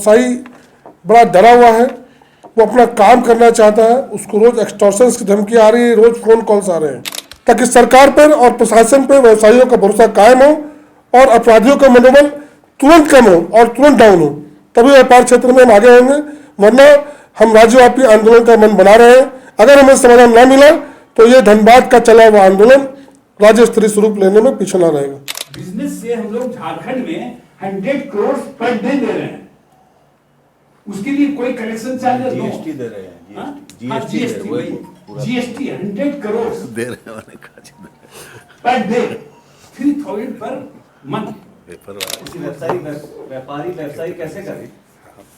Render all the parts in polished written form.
व्यवसायी बड़ा डरा हुआ है, वो अपना काम करना चाहता है, उसको रोज एक्सटॉर्शंस की धमकी आ रही है, रोज फोन कॉल्स आ रहे हैं, ताकि सरकार पर और प्रशासन पर व्यवसायियों का भरोसा कायम हो और अपराधियों का मनोबल तुरंत कम हो और तुरंत डाउन हो, तभी व्यापार क्षेत्र में हम आगे होंगे। वरना हम राज्यव्यापी आंदोलन का मन बना रहे हैं। अगर हमें समाधान न मिला तो ये धनबाद का चला हुआ आंदोलन राज्य स्तरीय स्वरूप लेने में पीछे न रहेगा। बिजनेस से हम लोग झारखंड में 100 करोड़ पर डे दे रहे हैं, उसके लिए कोई कलेक्शन चार्जेस जीएसटी दे रहे हैं, जीएसटी 100 करोड़ दे रहे हैं पर डे, 3000 पर मंथ। व्यापारी कैसे करें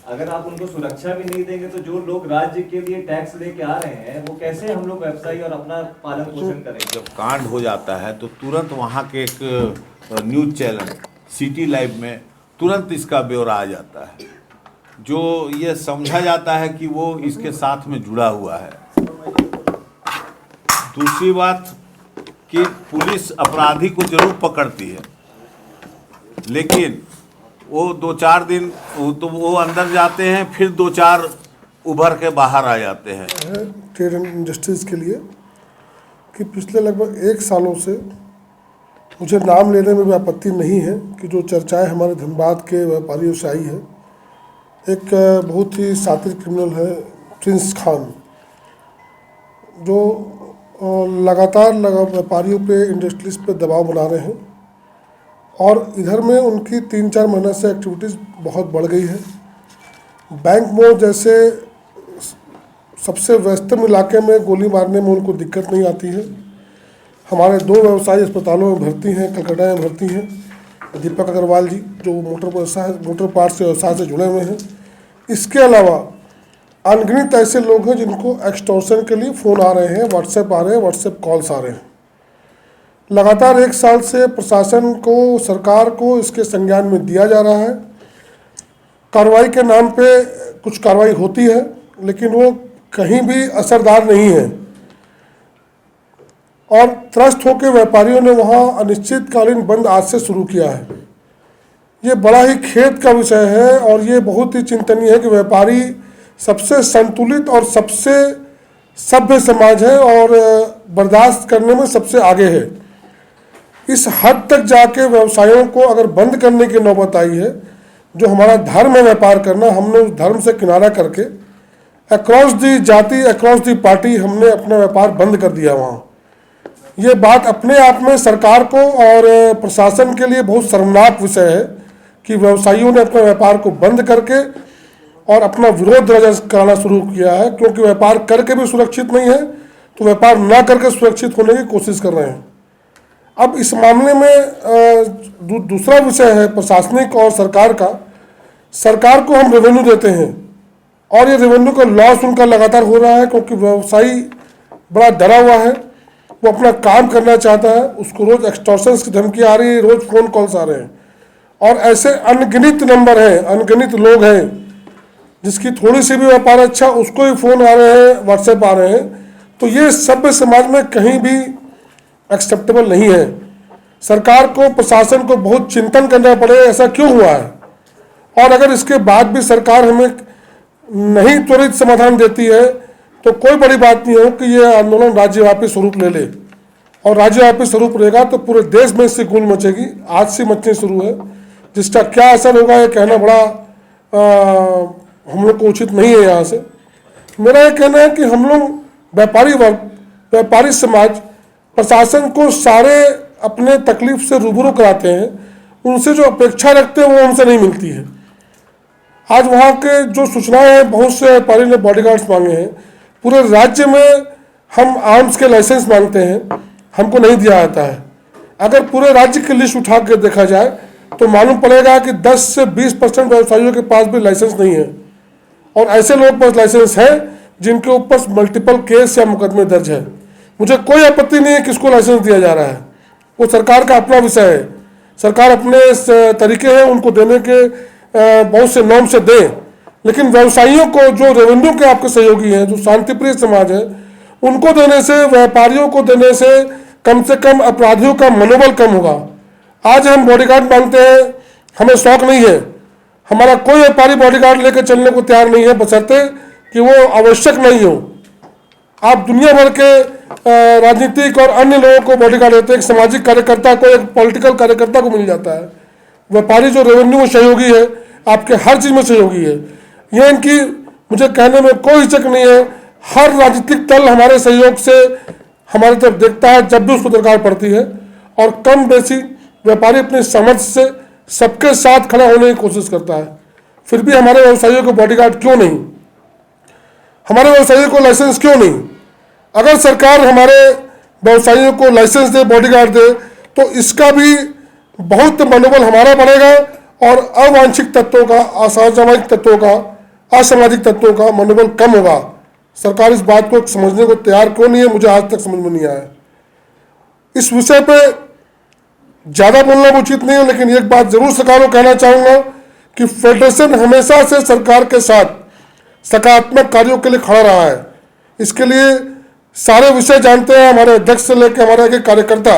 अगर आप उनको सुरक्षा भी नहीं देंगे? तो जो लोग राज्य के लिए टैक्स लेके आ रहे हैं वो कैसे हम लोग व्यवसायी और अपना पालन पोषण करेंगे? जब कांड हो जाता है तो तुरंत वहाँ के एक न्यूज चैनल सिटी लाइव में तुरंत इसका ब्यौरा आ जाता है, जो ये समझा जाता है कि वो इसके साथ में जुड़ा हुआ है। दूसरी बात कि पुलिस अपराधी को जरूर पकड़ती है, लेकिन वो 2-4 दिन तो वो अंदर जाते हैं, फिर 2-4 उभर के बाहर आ जाते हैं। ट्रेड एंड इंडस्ट्रीज के लिए कि पिछले लगभग 1 सालों से मुझे नाम लेने में भी आपत्ति नहीं है कि जो चर्चाएं हमारे धनबाद के व्यापारियों से आई है, एक बहुत ही सातिर क्रिमिनल है प्रिंस खान, जो लगातार व्यापारियों पे इंडस्ट्रीज पे दबाव बना रहे हैं और इधर में उनकी 3-4 महीने से एक्टिविटीज़ बहुत बढ़ गई है। बैंक मोड़ जैसे सबसे व्यस्तम इलाके में गोली मारने में उनको दिक्कत नहीं आती है। हमारे 2 व्यवसायी अस्पतालों में भर्ती हैं, कलकत्ता में भर्ती हैं, दीपक अग्रवाल जी जो मोटर पार्ट्स से व्यवसाय से जुड़े हुए हैं। इसके अलावा अनगिनत ऐसे लोग हैं जिनको एक्सटॉर्शन के लिए फ़ोन आ रहे हैं, व्हाट्सएप आ रहे हैं, व्हाट्सएप कॉल्स आ रहे हैं। लगातार 1 साल से प्रशासन को, सरकार को इसके संज्ञान में दिया जा रहा है। कार्रवाई के नाम पे कुछ कार्रवाई होती है, लेकिन वो कहीं भी असरदार नहीं है और त्रस्त होकर व्यापारियों ने वहाँ अनिश्चितकालीन बंद आज से शुरू किया है। ये बड़ा ही खेद का विषय है और ये बहुत ही चिंतनीय है कि व्यापारी सबसे संतुलित और सबसे सभ्य समाज है और बर्दाश्त करने में सबसे आगे है। इस हद तक जाके व्यवसायों को अगर बंद करने की नौबत आई है, जो हमारा धर्म है व्यापार करना, हमने उस धर्म से किनारा करके अक्रॉस दी जाति, अक्रॉस दी पार्टी हमने अपना व्यापार बंद कर दिया वहाँ। ये बात अपने आप में सरकार को और प्रशासन के लिए बहुत शर्मनाक विषय है कि व्यवसायियों ने अपने व्यापार को बंद करके और अपना विरोध दर्ज कराना शुरू किया है, क्योंकि व्यापार करके भी सुरक्षित नहीं है तो व्यापार न करके सुरक्षित होने की कोशिश कर रहे हैं। अब इस मामले में दूसरा विषय है प्रशासनिक और सरकार का। सरकार को हम रेवेन्यू देते हैं और ये रेवेन्यू का लॉस उनका लगातार हो रहा है, क्योंकि व्यवसायी बड़ा डरा हुआ है, वो अपना काम करना चाहता है, उसको रोज एक्सटॉर्शंस की धमकी आ रही है, रोज फोन कॉल्स आ रहे हैं और ऐसे अनगिनत नंबर हैं, अनगिनत लोग हैं जिसकी थोड़ी सी भी व्यापार अच्छा उसको ही फ़ोन आ रहे हैं, व्हाट्सएप आ रहे हैं। तो ये सभ्य समाज में कहीं भी एक्सेप्टेबल नहीं है। सरकार को, प्रशासन को बहुत चिंतन करना पड़े ऐसा क्यों हुआ है, और अगर इसके बाद भी सरकार हमें नहीं त्वरित समाधान देती है तो कोई बड़ी बात नहीं हो कि ये आंदोलन राज्यव्यापी स्वरूप ले ले, और राज्यव्यापी स्वरूप रहेगा तो पूरे देश में इससे गूंज मचेगी। आज से मचनी शुरू है, जिसका क्या असर होगा ये कहना बड़ा हम लोग को उचित नहीं है। यहाँ से मेरा ये कहना है कि हम लोग व्यापारी वर्ग, व्यापारी समाज प्रशासन को सारे अपने तकलीफ से रूबरू कराते हैं, उनसे जो अपेक्षा रखते हैं वो हमसे नहीं मिलती है। आज वहाँ के जो सूचनाएं हैं, बहुत से व्यापारी ने बॉडीगार्ड्स मांगे हैं, पूरे राज्य में हम आर्म्स के लाइसेंस मांगते हैं, हमको नहीं दिया जाता है। अगर पूरे राज्य की लिस्ट उठा के देखा जाए तो मालूम पड़ेगा कि 10 से 20% व्यवसायियों के पास भी लाइसेंस नहीं है, और ऐसे लोगों के पास लाइसेंस है जिनके ऊपर मल्टीपल केस या मुकदमे दर्ज है। मुझे कोई आपत्ति नहीं है किसको लाइसेंस दिया जा रहा है, वो सरकार का अपना विषय है। सरकार अपने तरीके हैं उनको देने के, बहुत से नॉर्म से दे, लेकिन व्यवसायियों को जो रेवेन्यू के आपके सहयोगी हैं, जो शांतिप्रिय समाज है, उनको देने से, व्यापारियों को देने से कम अपराधियों का मनोबल कम होगा। आज हम बॉडीगार्ड मांगते हैं, हमें शौक नहीं है, हमारा कोई व्यापारी बॉडीगार्ड लेकर चलने को तैयार नहीं है, बशर्ते कि वो आवश्यक नहीं हो। आप दुनिया भर के राजनीतिक और अन्य लोगों को बॉडीगार्ड देते हैं, एक सामाजिक कार्यकर्ता को, एक पॉलिटिकल कार्यकर्ता को मिल जाता है। व्यापारी जो रेवेन्यू में सहयोगी है, आपके हर चीज़ में सहयोगी है। ये इनकी मुझे कहने में कोई हिचक नहीं है। हर राजनीतिक दल हमारे सहयोग से हमारी तरफ देखता है जब भी उसको दरकार पड़ती है, और कम बेसी व्यापारी अपने सामर्थ्य से सबके साथ खड़ा होने की कोशिश करता है। फिर भी हमारे व्यवसायियों को बॉडीगार्ड क्यों नहीं, हमारे व्यवसायियों को लाइसेंस क्यों नहीं? अगर सरकार हमारे व्यवसायियों को लाइसेंस दे, बॉडीगार्ड दे, तो इसका भी बहुत मनोबल हमारा बढ़ेगा और अवांछित तत्वों का, असामाजिक तत्वों का, असामाजिक तत्वों का मनोबल कम होगा। सरकार इस बात को समझने को तैयार क्यों नहीं है, मुझे आज तक समझ में नहीं आया। इस विषय पे ज़्यादा बोलना उचित नहीं है, लेकिन एक बात जरूर सरकार को कहना चाहूँगा कि फेडरेशन हमेशा से सरकार के साथ सकारात्मक कार्यों के लिए खड़ा रहा है। इसके लिए सारे विषय जानते हैं हमारे अध्यक्ष से लेकर हमारे एक कार्यकर्ता।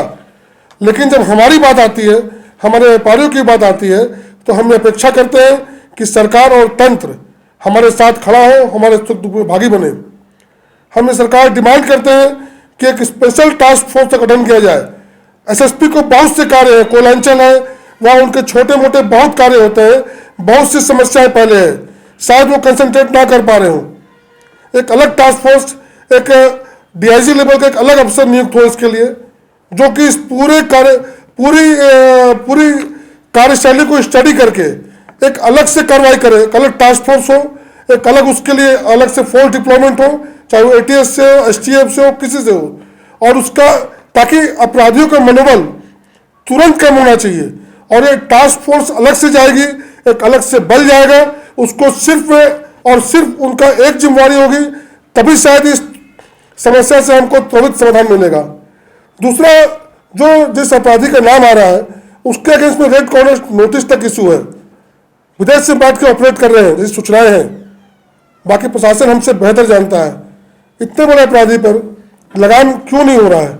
लेकिन जब हमारी बात आती है, हमारे व्यापारियों की बात आती है, तो हम अपेक्षा करते हैं कि सरकार और तंत्र हमारे साथ खड़ा हो, हमारे सुख दुख में भागी बने। हम सरकार डिमांड करते हैं कि एक स्पेशल टास्क फोर्स का गठन किया जाए। एसएसपी को बहुत से कार्य है, कोयलांचल है, वहाँ उनके छोटे मोटे बहुत कार्य होते हैं, बहुत सी समस्याएं पहले है, शायद वो कंसंट्रेट ना कर पा रहे हो। एक अलग टास्क फोर्स, एक डीआईजी लेवल का एक अलग अफसर नियुक्त हो इसके लिए, जो कि इस पूरी कार्यशैली को स्टडी करके एक अलग से कार्रवाई करे। एक अलग टास्क फोर्स हो, एक अलग उसके लिए अलग से फोर्स डिप्लॉयमेंट हो, चाहे वो एटीएस से हो, एसटीएफ से हो, किसी से हो, और उसका ताकि अपराधियों का मनोबल तुरंत कम होना चाहिए। और ये टास्क फोर्स अलग से जाएगी, एक अलग से बल जाएगा, उसको सिर्फ और सिर्फ उनका एक जिम्मेवारी होगी, तभी शायद इस समस्या से हमको त्वरित समाधान मिलेगा। दूसरा, जो जिस अपराधी का नाम आ रहा है उसके अगेंस्ट में रेड कॉर्नर नोटिस तक इशू है। विदेश से बात के ऑपरेट कर रहे हैं, जैसी सूचनाएं हैं, बाकी प्रशासन हमसे बेहतर जानता है। इतने बड़े अपराधी पर लगाम क्यों नहीं हो रहा है,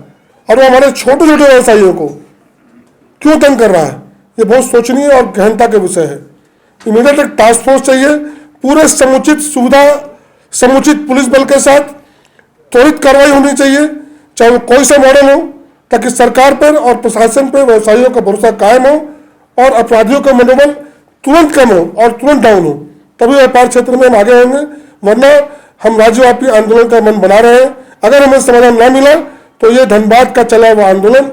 और वो हमारे छोटे छोटे व्यवसायियों को क्यों तंग कर रहा है? ये बहुत सोचनीय और गहनता के विषय है। इमीडिएट एक टास्क फोर्स चाहिए, पूरे समुचित सुविधा, समुचित पुलिस बल के साथ त्वरित कार्रवाई होनी चाहिए, चाहे वो कोई सा मॉडल हो, ताकि सरकार पर और प्रशासन पर व्यवसायियों का भरोसा कायम हो और अपराधियों का मनोबल तुरंत कम हो और तुरंत डाउन हो। तभी व्यापार क्षेत्र में हम आगे होंगे, वरना हम राज्यव्यापी आंदोलन का मन बना रहे हैं। अगर हमें समाधान न मिला तो ये धनबाद का चला हुआ आंदोलन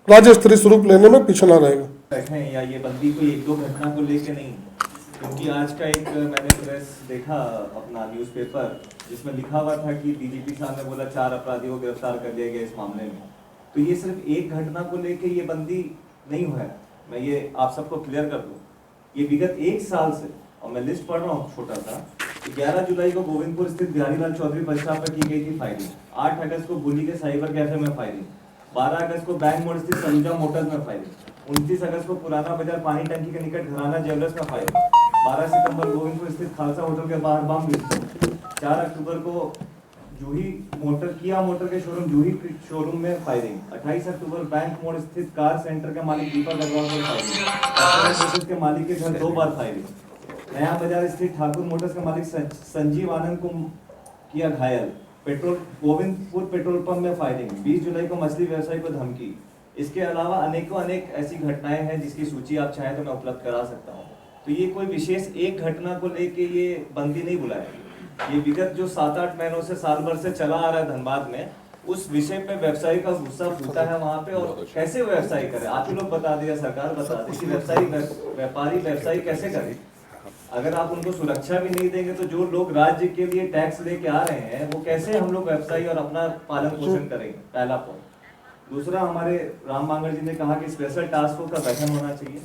राज्य स्तरीय स्वरूप लेने में पीछे न रहेगा। बैठे या ये बंदी कोई एक दो घटना को लेके नहीं, क्योंकि आज का एक मैंने प्रेस देखा अपना न्यूज़पेपर, जिसमें लिखा हुआ था कि डीजीपी साहब ने बोला 4 अपराधियों को गिरफ्तार कर लिया गया इस मामले में। तो ये सिर्फ एक घटना को लेके ये बंदी नहीं हुआ है, मैं ये आप सबको क्लियर कर दूं। ये विगत 1 साल से, और मैं लिस्ट पढ़ रहा हूँ छोटा सा, 11 जुलाई को गोविंदपुर स्थित बिहारीलाल चौधरी परिसर पर की गई थी फायरिंग, 8 अगस्त को बुली के साइबर कैफे में फायरिंग, 12 अगस्त को बैंक मोड़ स्थित सलूजा मोटर्स में फायरिंग, 29 अगस्त को पुराना बाजार पानी टंकी के निकट घराना ज्वेलर्स में फायरिंग, 12 सितंबर गोविंदपुर स्थित खालसा होटल के बाहर बम विस्फोट, 4 अक्टूबर को जूही मोटर किया मोटर के शोरूम में फायरिंग, 28 अक्टूबर बैंक मोड़ स्थित कार सेंटर के मालिक दीपक अग्रवाल पर फायरिंग, के मालिक के घर 2 बार फायरिंग, नया बाजार स्थित ठाकुर मोटर्स के मालिक संजीव आनंद को किया घायल, गोविंदपुर पेट्रोल पंप में फायरिंग, 20 जुलाई को मछली व्यवसायी को धमकी। इसके अलावा अनेक ऐसी घटनाएं हैं जिसकी सूची आप चाहें तो मैं उपलब्ध करा सकता हूँ। तो ये कोई विशेष एक घटना को लेके ये बंदी नहीं बुलाया, ये विगत जो 7-8 महीनों से साल भर से चला आ रहा है धनबाद में, उस विषय पे व्यवसायी का गुस्सा फूटा है वहाँ पे, और कैसे व्यवसायी करे आप ही लोग बता दिया, सरकार बता दी कि व्यापारी व्यवसायी कैसे करे। अगर आप उनको सुरक्षा भी नहीं देंगे तो जो लोग राज्य के लिए टैक्स लेके आ रहे हैं वो कैसे हम लोग व्यवसायी और अपना पालन पोषण करेंगे, पहला पॉइंट। दूसरा, हमारे राम मांगड़ जी ने कहा कि स्पेशल टास्क फोर्स का गठन होना चाहिए।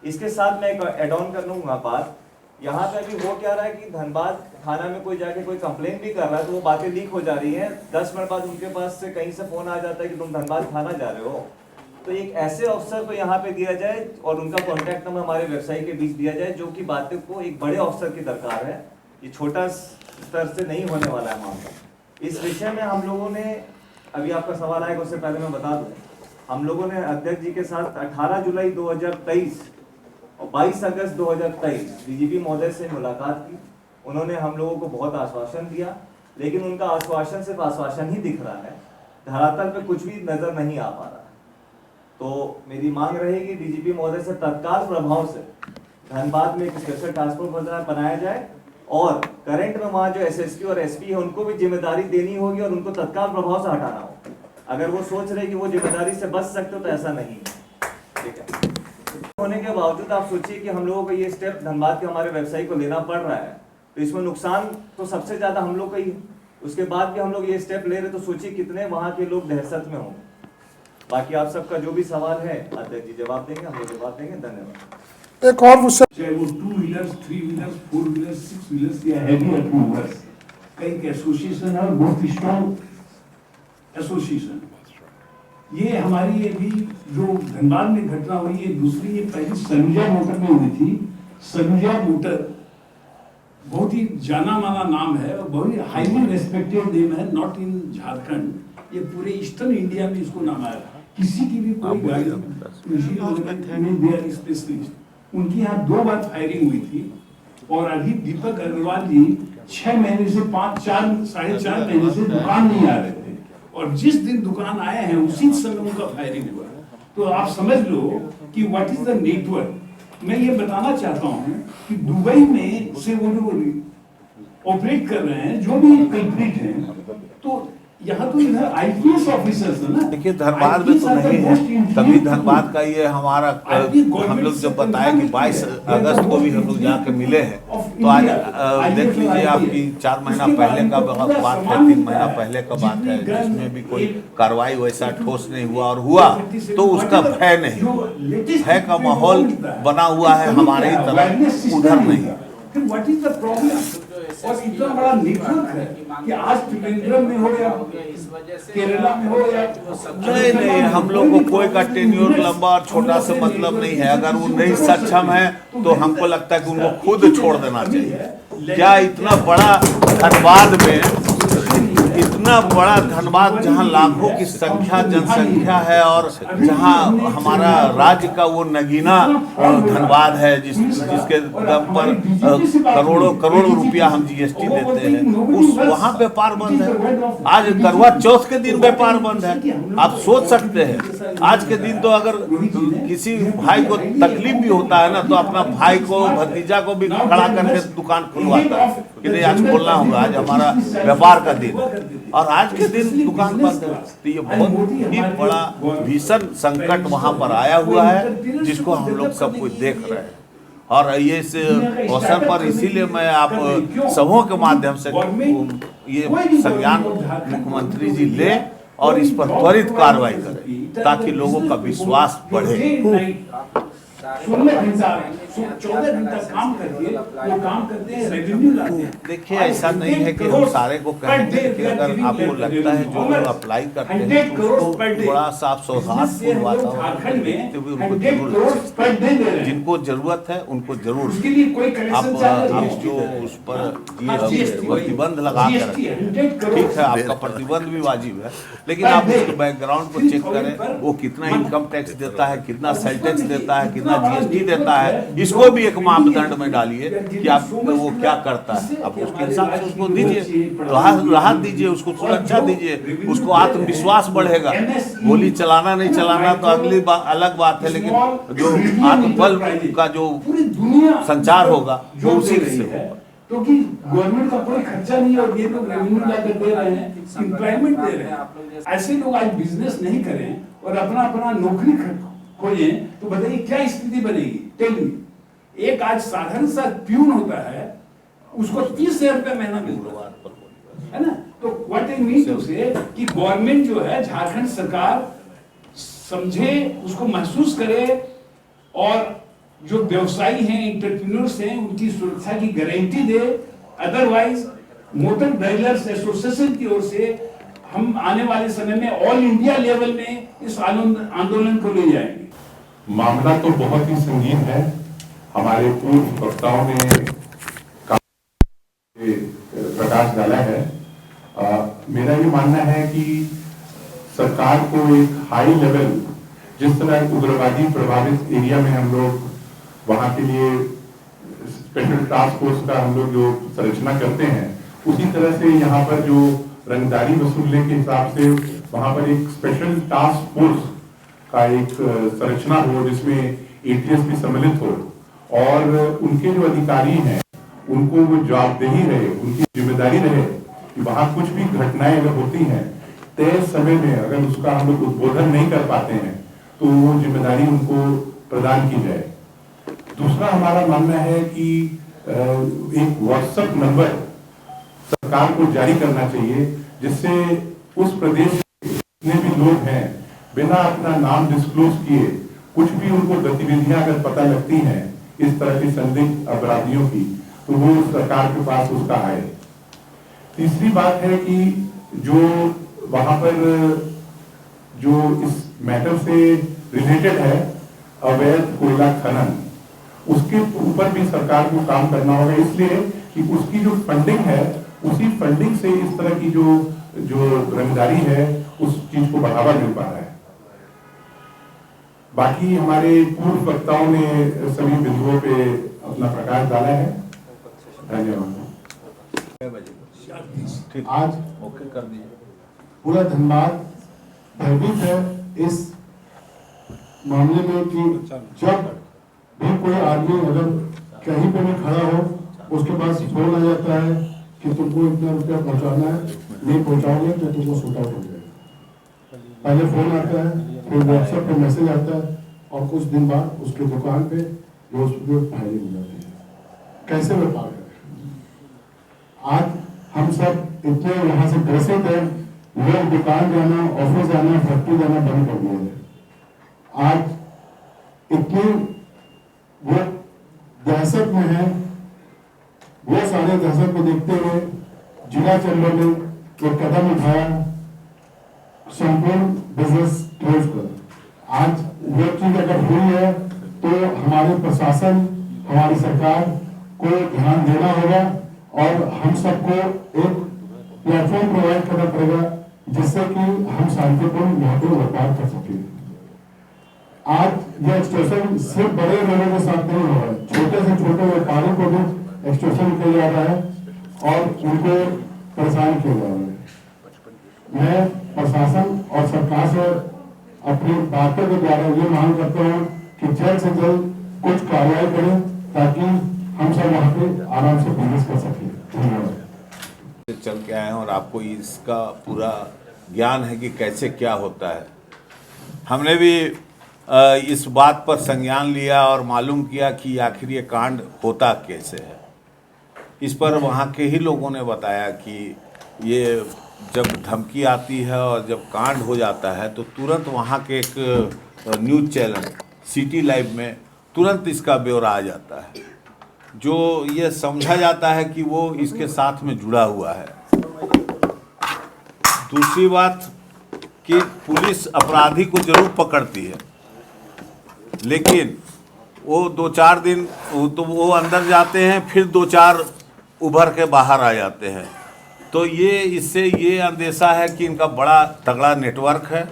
इसके साथ मैं एक एड ऑन कर लूंगा बात, यहाँ पे अभी हो क्या रहा है कि धनबाद थाना में कोई जाके कोई कंप्लेन भी कर रहा है तो वो बातें लीक हो जा रही हैं, 10 मिनट बाद उनके पास से कहीं से फोन आ जाता है कि तुम धनबाद थाना जा रहे हो। तो एक ऐसे अफसर को यहाँ पे दिया जाए और उनका कॉन्टैक्ट नंबर हमारे व्यवसायी के बीच दिया जाए, जो कि बातें को एक बड़े अफसर की दरकार है, ये छोटा स्तर से नहीं होने वाला है मामला। इस विषय में हम लोगों ने, अभी आपका सवाल आएगा उससे पहले मैं बता दूं, हम लोगों ने अध्यक्ष जी के साथ 18 जुलाई 2023 और 22 अगस्त 2023 डीजीपी महोदय से मुलाकात की। उन्होंने हम लोगों को बहुत आश्वासन दिया, लेकिन उनका आश्वासन सिर्फ आश्वासन ही दिख रहा है, धरातल पे कुछ भी नजर नहीं आ पा रहा है। तो मेरी मांग रहेगी डीजीपी महोदय से तत्काल प्रभाव से धनबाद में एक स्पेशल टास्क फोर्स बनाया जाए और करंट में वहाँ जो एसएसपी और एसपी है उनको भी जिम्मेदारी देनी होगी और उनको तत्काल प्रभाव से हटाना होगा। अगर वो सोच रहे कि वो जिम्मेदारी से बच सकते हो तो ऐसा नहीं है, ठीक है। होने के बावजूद आप सोचिए कि हम लोगों को ये स्टेप धनबाद के हमारे व्यवसायी को लेना पड़ रहा है, तो इसमें नुकसान तो सबसे ज्यादा हम लोग का ही है। उसके बाद भी हम लोग ये स्टेप ले रहे तो सोचिए कितने वहाँ के लोग दहशत में होंगे। बाकी आप सबका जो भी सवाल है अध्यक्ष जी जवाब देंगे, हम लोग जवाब देंगे। धन्यवाद। एक और विषय, चाहे वो 2 व्हीलर्स, 3 व्हीलर्स, 4 व्हीलर्स, 6 व्हीलर्स या हैवी अप्रूवर्स का एक एसोसिएशन है और बहुत स्ट्रॉन्ग एसोसिएशन। ये हमारी ये भी जो धनबाद में घटना हुई है, दूसरी ये पहली सनुजा मोटर में हुई थी। सनुजा मोटर बहुत ही जाना माना नाम है और बहुत ही हाईली रेस्पेक्टेड नेम है, नॉट इन झारखंड, ये पूरे ईस्टर्न इंडिया में इसको नाम आया। किसी की भी कोई गाड़ी स्पेशलिस्ट, उनकी यहाँ 2 बार फायरिंग हुई थी और अभी दीपक अग्रवाल जी 6 महीने से 4.5 महीने से दुकान नहीं आ रहे थे और जिस दिन दुकान आए हैं उसी समय उनका फायरिंग हुआ। तो आप समझ लो कि व्हाट इज द नेटवर्क। मैं ये बताना चाहता हूँ कि दुबई में से वो लोग ऑपरेट कर रहे हैं जो भी कल्प्रिट हैं, तो यहाँ तो इधर आईपीएस ऑफिसर्स है ना। देखिए धनबाद में तो नहीं है, तभी धनबाद का ये हमारा हम लोग जब बताया कि 22 अगस्त को भी हम लोग जाके मिले हैं, तो आज देख लीजिए आपकी 4 महीना पहले का बात है, 3 महीना पहले का बात है, जिसमें भी कोई कार्रवाई वैसा ठोस नहीं हुआ, और हुआ तो उसका भय नहीं, भय का माहौल बना हुआ है हमारे ही तरफ, उधर नहीं। What is the problem? और इतना बड़ा नेटवर्क है कि आज त्रिवेंद्रम में हो या केरला में हो या नहीं, हम लोग को कोई का टेन्योर लंबा और छोटा से मतलब नहीं है। अगर वो नहीं सक्षम है तो हमको लगता है कि उनको खुद छोड़ देना चाहिए। क्या इतना बड़ा धनबाद में, इतना बड़ा धनबाद जहाँ लाखों की संख्या जनसंख्या है और जहाँ हमारा राज्य का वो नगीना धनबाद है जिसके दम पर करोड़ों रुपया हम जीएसटी देते हैं, उस वहाँ व्यापार बंद है। आज करवा चौथ के दिन व्यापार बंद है। आप सोच सकते हैं आज के दिन तो अगर किसी भाई को तकलीफ भी होता है ना तो अपना भाई को भतीजा को भी खड़ा करके दुकान खुलवाता है कि नहीं आज खोलना होगा, आज हमारा व्यापार का दिन, और आज के दिन दुकान बंद है। तो ये बहुत ही बड़ा भीषण संकट वहां पर आया हुआ है जिसको हम लोग सब कुछ देख रहे हैं। और ये इस अवसर पर इसीलिए मैं आप सबों के माध्यम से ये संज्ञान मुख्यमंत्री जी ले और इस पर त्वरित कार्रवाई करें ताकि लोगों का विश्वास बढ़े। 14 घंटा काम करके वो काम करते हैं, रेवेन्यू लाते हैं। देखिए ऐसा नहीं है कि हम सारे को कहेंगे कि अगर आपको लगता है जो लोग अप्लाई करते हैं तो उसको थोड़ा साफ सौहार्दपूर्ण वातावरण देखते हुए उनको जरूर, जिनको जरूरत है उनको जरूर आप जो उस पर प्रतिबंध लगा कर ठीक है, आपका प्रतिबंध भी वाजिब है, लेकिन आप उसके बैकग्राउंड को चेक करें, वो कितना इनकम टैक्स देता है, कितना सेल टैक्स देता है, कितना जीएसटी देता है, इसको भी एक मापदंड में डालिए कि आप वो क्या करता है। आप उसके हिसाब से उसको दीजिए, राहत दीजिए, उसको सुरक्षा दीजिए, उसको आत्मविश्वास बढ़ेगा। गोली चलाना नहीं चलाना तो अगली अलग बात है, लेकिन जो आत्मबल का जो संचार होगा वो उसी से होगा। क्योंकि गवर्नमेंट का कोई खर्चा नहीं है और ये लोग रेवेन्यू लाकर दे रहे हैं, एम्प्लॉयमेंट दे रहे हैं। ऐसे लोग आज बिजनेस नहीं करें और अपना अपना नौकरी खोजें तो बताइए क्या स्थिति बनेगी? Tell me. एक आज साधारण सा प्यून होता है, उसको 30,000 रुपया महीना मिलता है ना। तो व्हाट आई मीन टू से कि गवर्नमेंट जो है, झारखंड सरकार समझे, उसको महसूस करे और जो व्यवसायी हैं, एंटरप्रेन्योर्स हैं, उनकी सुरक्षा की गारंटी दे। अदरवाइज मोटर डीलर्स एसोसिएशन की ओर से हम आने वाले समय में ऑल इंडिया लेवल में इस आंदोलन को ले जाएंगे। मामला तो बहुत ही संगीन है। हमारे पूर्व वक्ताओं ने प्रकाश डाला है। मेरा ये मानना है कि सरकार को एक हाई लेवल, जिस तरह उग्रवादी प्रभावित एरिया में हम लोग वहाँ के लिए स्पेशल टास्क फोर्स का हम लोग जो संरचना करते हैं, उसी तरह से यहाँ पर जो रंगदारी वसूलने के हिसाब से वहाँ पर एक स्पेशल टास्क फोर्स का एक संरचना हो जिसमें एटीएस भी सम्मिलित हो और उनके जो अधिकारी हैं उनको वो जवाबदेही रहे, उनकी जिम्मेदारी रहे कि वहाँ कुछ भी घटनाएं अगर होती हैं तय समय में अगर उसका हम लोग उद्बोधन नहीं कर पाते हैं तो वो जिम्मेदारी उनको प्रदान की जाए। दूसरा हमारा मानना है कि एक व्हाट्सएप नंबर सरकार को जारी करना चाहिए जिससे उस प्रदेश के जितने भी लोग हैं बिना अपना नाम डिस्क्लोज किए कुछ भी उनको गतिविधियां अगर पता लगती हैं इस तरह की संदिग्ध अपराधियों की तो वो सरकार के पास उसका आए। तीसरी बात है कि जो वहां पर जो इस मैटर से रिलेटेड है अवैध कोयला खनन, उसके ऊपर भी सरकार को काम करना होगा, इसलिए कि उसकी जो फंडिंग है उसी फंडिंग से इस तरह की जो रंगदारी है उस चीज को बढ़ावा मिल पा रहा है। बाकी हमारे पूर्व वक्ताओं ने सभी बिंदुओं पे अपना प्रकाश डाला है। धन्यवाद। आज ओके कर दीजिए। पूरा धनबाद भयभीत है इस मामले में कि जब भी कोई आदमी अगर कहीं पे भी खड़ा हो उसके पास फोन आ जाता है कि तुमको इतना रुपया पहुंचाना है, नहीं पहुंचाओगे तो तुमको शूट आउट हो जाएगा। पहले फोन आता है, फिर व्हाट्सएप पे मैसेज आता है और कुछ दिन बाद उसके दुकान पे जो फायरिंग हो जाती है। कैसे व्यापार करें? आज हम सब इतने यहाँ से ग्रसित हैं, लोग दुकान जाना, ऑफिस जाना, फैक्ट्री जाना बंद कर दिए हैं। आज इतनी वो दहशत में है, वो सारे दहशत को देखते हुए जिला चंबल ने एक कदम उठाया, संपूर्ण बिजनेस क्लोज कर। आज वो चीज अगर हुई है तो हमारे प्रशासन, हमारी सरकार को ध्यान देना होगा और हम सबको एक प्लेटफॉर्म प्रोवाइड करना पड़ेगा जिससे कि हम शांतिपूर्ण यहाँ पे व्यापार कर सकें। आज ये एक्सटॉर्शन सिर्फ बड़े लोगों के साथ नहीं हो रहा है, छोटे से छोटे व्यापारी को भी एक्सटॉर्शन किया जा रहा है और उनको परेशान किया जा रहा है। मैं प्रशासन और सरकार से अपनी बातों के द्वारा ये मांग करता हूँ कि जल्द से जल्द कुछ कार्रवाई करें ताकि हम सब वहाँ पे आराम से बिजनेस कर सकें। धन्यवाद। चल के आए हैं और आपको इसका पूरा ज्ञान है कि कैसे क्या होता है। हमने भी इस बात पर संज्ञान लिया और मालूम किया कि आखिर ये कांड होता कैसे है। इस पर वहाँ के ही लोगों ने बताया कि ये जब धमकी आती है और जब कांड हो जाता है तो तुरंत वहाँ के एक न्यूज़ चैनल सिटी लाइव में तुरंत इसका ब्यौरा आ जाता है, जो ये समझा जाता है कि वो इसके साथ में जुड़ा हुआ है। दूसरी बात कि पुलिस अपराधी को जरूर पकड़ती है, लेकिन वो 2-4 दिन तो वो अंदर जाते हैं, फिर 2-4 उभर के बाहर आ जाते हैं। तो ये इससे ये अंदेशा है कि इनका बड़ा तगड़ा नेटवर्क है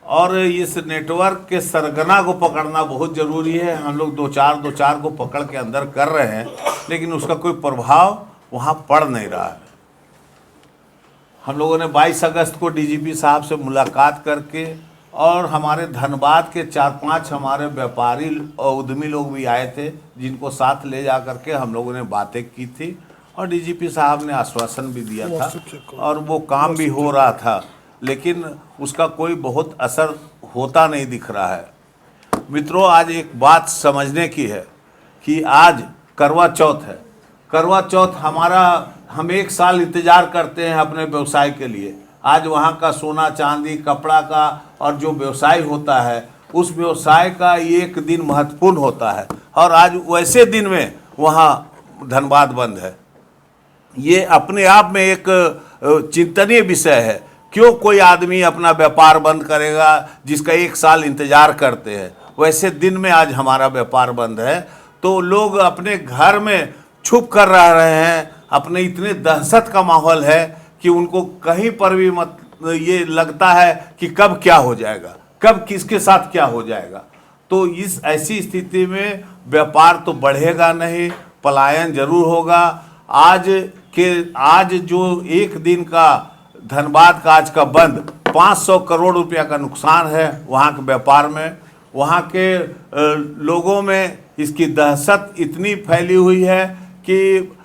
और इस नेटवर्क के सरगना को पकड़ना बहुत ज़रूरी है। हम लोग 2-4 को पकड़ के अंदर कर रहे हैं, लेकिन उसका कोई प्रभाव वहाँ पड़ नहीं रहा है। हम लोगों ने 22 अगस्त को डीजीपी साहब से मुलाकात करके और हमारे धनबाद के 4-5 हमारे व्यापारी और उद्यमी लोग भी आए थे, जिनको साथ ले जा करके हम लोगों ने बातें की थी और डीजीपी साहब ने आश्वासन भी दिया था और वो काम भी हो रहा था, लेकिन उसका कोई बहुत असर होता नहीं दिख रहा है। मित्रों, आज एक बात समझने की है कि आज करवा चौथ है। करवा चौथ हम 1 साल इंतज़ार करते हैं अपने व्यवसाय के लिए। आज वहाँ का सोना चांदी कपड़ा का और जो व्यवसाय होता है उस व्यवसाय का एक दिन महत्वपूर्ण होता है और आज वैसे दिन में वहाँ धनबाद बंद है। ये अपने आप में एक चिंतनीय विषय है। क्यों कोई आदमी अपना व्यापार बंद करेगा जिसका 1 साल इंतज़ार करते हैं? वैसे दिन में आज हमारा व्यापार बंद है तो लोग अपने घर में छुप कर रह रहे हैं। अपने इतने दहशत का माहौल है कि उनको कहीं पर भी ये लगता है कि कब क्या हो जाएगा, कब किसके साथ क्या हो जाएगा। तो इस ऐसी स्थिति में व्यापार तो बढ़ेगा नहीं, पलायन जरूर होगा। आज जो एक दिन का धनबाद का आज का बंद 500 करोड़ रुपया का नुकसान है वहाँ के व्यापार में। वहाँ के लोगों में इसकी दहशत इतनी फैली हुई है कि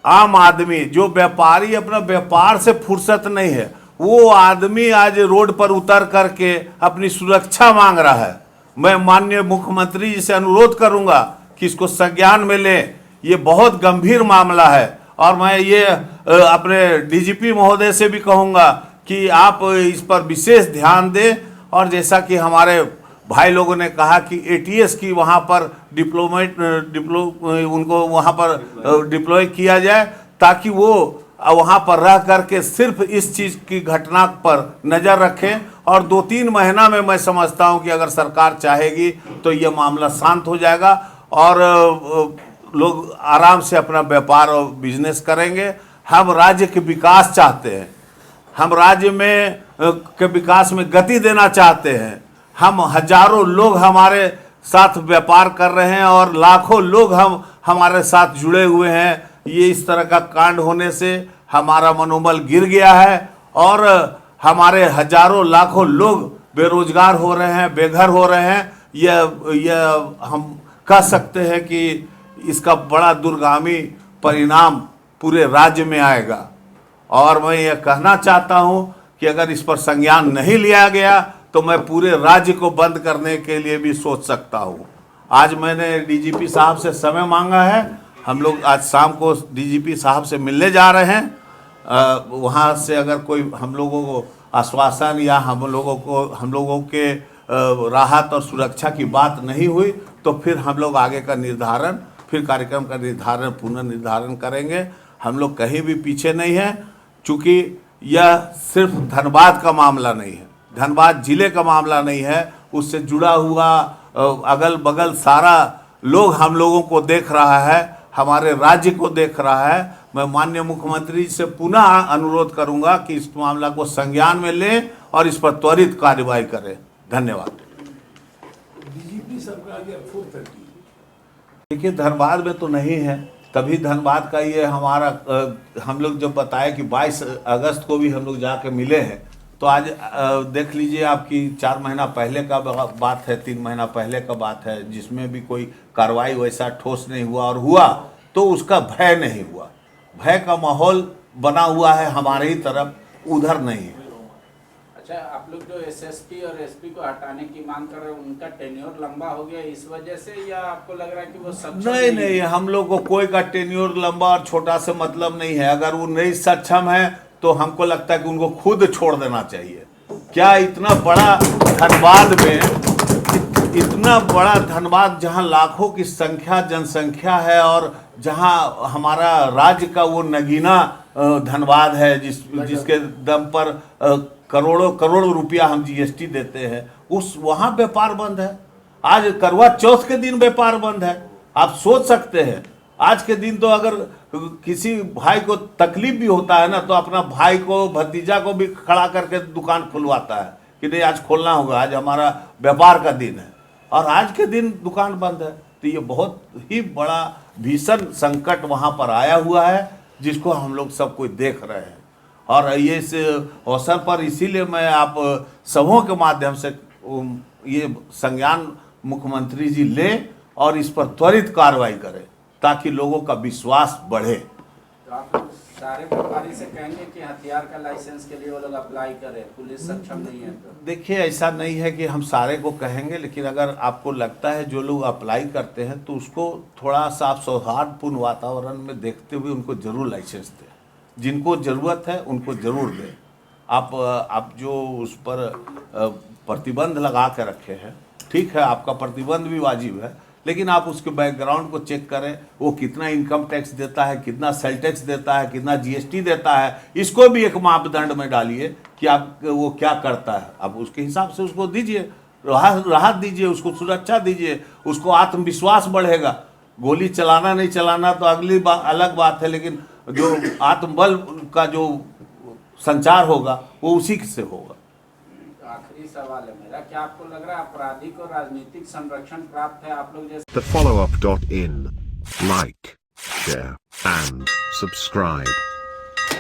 आम आदमी, जो व्यापारी अपना व्यापार से फुर्सत नहीं है, वो आदमी आज रोड पर उतर करके अपनी सुरक्षा मांग रहा है। मैं माननीय मुख्यमंत्री जी से अनुरोध करूंगा कि इसको संज्ञान में लें। ये बहुत गंभीर मामला है और मैं ये अपने डीजीपी महोदय से भी कहूँगा कि आप इस पर विशेष ध्यान दें। और जैसा कि हमारे भाई लोगों ने कहा कि एटीएस की वहाँ पर उनको वहाँ पर डिप्लॉय किया जाए, ताकि वो वहाँ पर रह करके सिर्फ इस चीज़ की घटना पर नज़र रखें। और 2-3 महीना में मैं समझता हूँ कि अगर सरकार चाहेगी तो ये मामला शांत हो जाएगा और लोग आराम से अपना व्यापार और बिजनेस करेंगे। हम राज्य के विकास चाहते हैं, हम राज्य में के विकास में गति देना चाहते हैं। हम हजारों लोग हमारे साथ व्यापार कर रहे हैं और लाखों लोग हमारे साथ जुड़े हुए हैं। ये इस तरह का कांड होने से हमारा मनोबल गिर गया है और हमारे हजारों लाखों लोग बेरोजगार हो रहे हैं, बेघर हो रहे हैं। यह हम कह सकते हैं कि इसका बड़ा दूरगामी परिणाम पूरे राज्य में आएगा। और मैं ये कहना चाहता हूँ कि अगर इस पर संज्ञान नहीं लिया गया तो मैं पूरे राज्य को बंद करने के लिए भी सोच सकता हूँ। आज मैंने डीजीपी साहब से समय मांगा है। हम लोग आज शाम को डीजीपी साहब से मिलने जा रहे हैं। वहाँ से अगर कोई हम लोगों को आश्वासन या हम लोगों के राहत और सुरक्षा की बात नहीं हुई तो फिर हम लोग आगे का निर्धारण, फिर कार्यक्रम का निर्धारण, पुनर्निर्धारण करेंगे। हम लोग कहीं भी पीछे नहीं हैं, चूँकि यह सिर्फ धनबाद का मामला नहीं है, धनबाद जिले का मामला नहीं है, उससे जुड़ा हुआ अगल बगल सारा लोग हम लोगों को देख रहा है, हमारे राज्य को देख रहा है। मैं माननीय मुख्यमंत्री से पुनः अनुरोध करूंगा कि इस मामला को संज्ञान में लें और इस पर त्वरित कार्रवाई करें। धन्यवाद। डीजीपी सरकार की 430 देखिए, धनबाद में तो नहीं है, तभी धनबाद का ये हमारा हम लोग जब बताया कि 22 अगस्त को भी हम लोग जाके मिले हैं, तो आज देख लीजिए आपकी 4 महीना पहले का बात है, 3 महीना पहले का बात है, जिसमें भी कोई कार्रवाई वैसा ठोस नहीं हुआ, और हुआ तो उसका भय नहीं हुआ। भय का माहौल बना हुआ है हमारे ही तरफ, उधर नहीं है। अच्छा, आप लोग जो एसएसपी और एसपी को हटाने की मांग कर रहे हैं, उनका टेन्योर लंबा हो गया इस वजह से, या आपको लग रहा है कि वो सक्षम नहीं, हम लोग को कोई का टेन्योर लंबा और छोटा से मतलब नहीं है। अगर वो नहीं सक्षम है तो हमको लगता है कि उनको खुद छोड़ देना चाहिए। क्या इतना बड़ा धनबाद में, इतना बड़ा धनबाद जहां लाखों की संख्या जनसंख्या है और जहां हमारा राज्य का वो नगीना धनबाद है, जिसके दम पर करोड़ों रुपया हम जीएसटी देते हैं, वहां व्यापार बंद है। आज करवा चौथ के दिन व्यापार बंद है। आप सोच सकते हैं, आज के दिन तो अगर किसी भाई को तकलीफ भी होता है ना, तो अपना भाई को, भतीजा को भी खड़ा करके दुकान खुलवाता है कि नहीं आज खोलना होगा, आज हमारा व्यापार का दिन है, और आज के दिन दुकान बंद है। तो ये बहुत ही बड़ा भीषण संकट वहाँ पर आया हुआ है, जिसको हम लोग सब कोई देख रहे हैं। और ये इस अवसर पर इसीलिए मैं आप सबों के माध्यम से ये संज्ञान मुख्यमंत्री जी लें और इस पर त्वरित कार्रवाई करें, ताकि लोगों का विश्वास बढ़े। तो आप लोग सारे व्यापारी से कहेंगे कि हथियार का लाइसेंस के लिए वो लोग अप्लाई करें, पुलिस सक्षम नहीं है तो? देखिए, ऐसा नहीं है कि हम सारे को कहेंगे, लेकिन अगर आपको लगता है जो लोग अप्लाई करते हैं तो उसको थोड़ा सा आप सौहार्दपूर्ण वातावरण में देखते हुए उनको जरूर लाइसेंस दें। जिनको ज़रूरत है उनको ज़रूर दें। आप जो उस पर प्रतिबंध लगा के रखे हैं, ठीक है, आपका प्रतिबंध भी वाजिब है, लेकिन आप उसके बैकग्राउंड को चेक करें, वो कितना इनकम टैक्स देता है, कितना सेल टैक्स देता है, कितना जीएसटी देता है, इसको भी एक मापदंड में डालिए कि आप वो क्या करता है। आप उसके हिसाब से उसको दीजिए, राहत दीजिए, उसको सुरक्षा दीजिए, उसको आत्मविश्वास बढ़ेगा। गोली चलाना नहीं चलाना तो अगली अलग बात है, लेकिन जो आत्मबल का जो संचार होगा वो उसी से होगा। तो आखिरी सवाल है मेरा, क्या आपको लग रहा है अपराधी को राजनीतिक संरक्षण प्राप्त है आप लोग जैसे? The follow-up.in. Like, share, and subscribe.